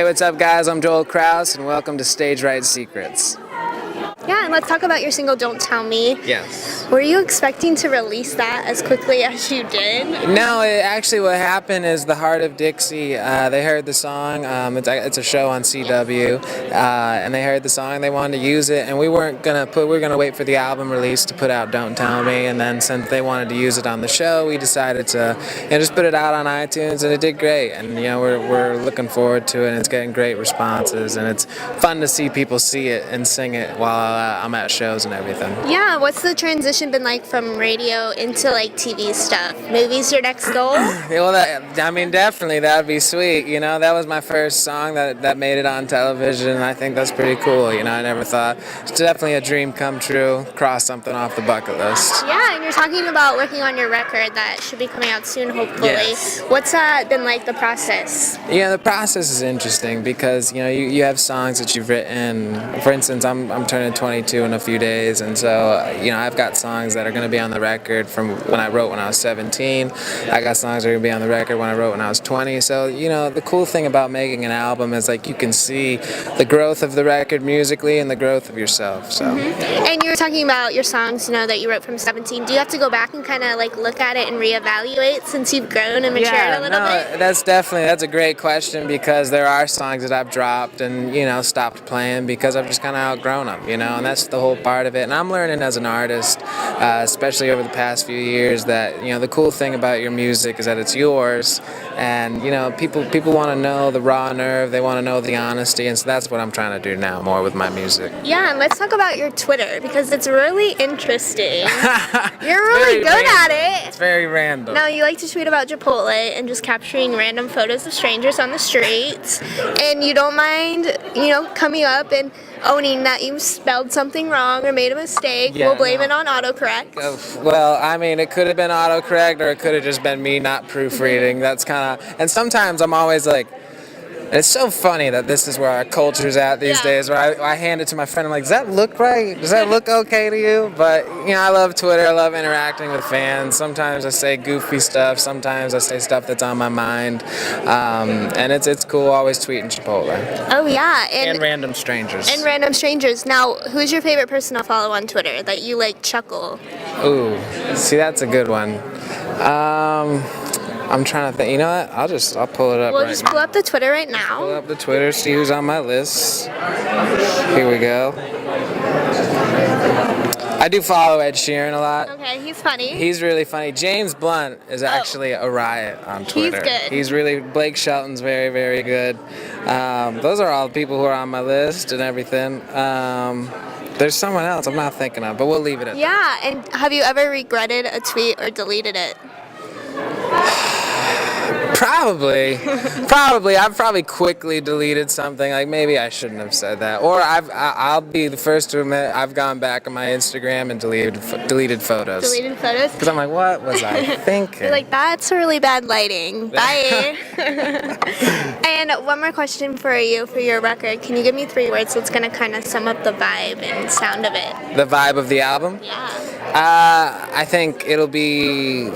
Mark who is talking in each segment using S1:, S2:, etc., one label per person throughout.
S1: Hey, what's up, guys? I'm Joel Crouse, and welcome to Stage Right Secrets.
S2: Yeah, and let's talk about your single Don't Tell Me.
S1: Yes.
S2: Were you expecting to release that as quickly as you did?
S1: No, actually what happened is the Heart of Dixie, they heard the song, it's a show on CW, and they heard the song, they wanted to use it, and we were gonna wait for the album release to put out Don't Tell Me, and then since they wanted to use it on the show, we decided to just put it out on iTunes, and it did great, and we're looking forward to it, and it's getting great responses, and it's fun to see people see it and sing it while I'm at shows and everything.
S2: Yeah, what's the transition been like from radio into like TV stuff? Movies your next goal?
S1: Well, definitely that'd be sweet. That was my first song that made it on television, and I think that's pretty cool. I never thought it's definitely a dream come true. Cross something off the bucket list.
S2: Yeah, and you're talking about working on your record that should be coming out soon, hopefully.
S1: Yes.
S2: What's that been like, the process?
S1: Yeah, the process is interesting because you have songs that you've written. For instance, I'm turning 22 in a few days, and so I've got songs that are going to be on the record from when I wrote when I was 17. I got songs that are going to be on the record when I wrote when I was 20. So the cool thing about making an album is like you can see the growth of the record musically and the growth of yourself. So.
S2: And you were talking about your songs, that you wrote from 17. Do you have to go back and kind of like look at it and reevaluate since you've grown and matured a little bit?
S1: That's a great question because there are songs that I've dropped and stopped playing because I've just kind of outgrown them, and that's the whole part of it. And I'm learning as an artist, especially over the past few years, that the cool thing about your music is that it's yours, and people want to know the raw nerve, they want to know the honesty, and so that's what I'm trying to do now more with my music.
S2: Yeah, and let's talk about your Twitter because it's really interesting. You're really good at it.
S1: It's very random.
S2: Now, you like to tweet about Chipotle and just capturing random photos of strangers on the streets, and you don't mind, coming up and owning that you spelled something wrong or made a mistake. We'll blame it on autocorrect.
S1: Well, it could have been autocorrect or it could have just been me not proofreading. That's and sometimes I'm always like, it's so funny that this is where our culture's at these days, where I hand it to my friend, I'm like, does that look right? Does that look okay to you? But, I love Twitter, I love interacting with fans. Sometimes I say goofy stuff, sometimes I say stuff that's on my mind, and it's cool always tweeting Chipotle.
S2: Oh, yeah.
S1: And random strangers.
S2: And random strangers. Now, who's your favorite person to follow on Twitter that you, chuckle?
S1: Ooh, see, that's a good one. I'm trying to think. You know what? I'll pull it up.
S2: We'll just pull up the Twitter right now.
S1: Pull up the Twitter, see who's on my list. Here we go. I do follow Ed Sheeran a lot.
S2: Okay, he's funny.
S1: He's really funny. James Blunt is actually a riot on Twitter.
S2: He's good.
S1: Blake Shelton's very, very good. Those are all the people who are on my list and everything. There's someone else I'm not thinking of, but we'll leave it at that.
S2: Yeah, and have you ever regretted a tweet or deleted it?
S1: Probably. I've probably quickly deleted something. Like maybe I shouldn't have said that. Or I'll be the first to admit I've gone back on my Instagram and deleted photos.
S2: Deleted photos?
S1: Because I'm like, what was I thinking?
S2: You're like, that's really bad lighting. Bye. And one more question for you for your record. Can you give me 3 words that's going to kind of sum up the vibe and sound of it?
S1: The vibe of the album?
S2: Yeah.
S1: I think it'll be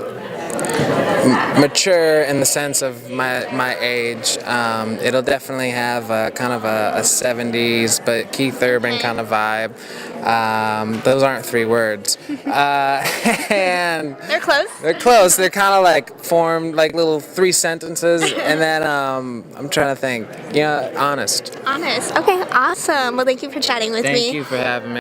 S1: mature in the sense of my age. It'll definitely have kind of a 70s but Keith Urban kind of vibe. Those aren't 3 words. And
S2: they're close.
S1: They're close. They're kind of like formed like little 3 sentences, and then I'm trying to think. Honest.
S2: Honest. Okay, awesome. Well, thank you for chatting with me.
S1: Thank you for having me.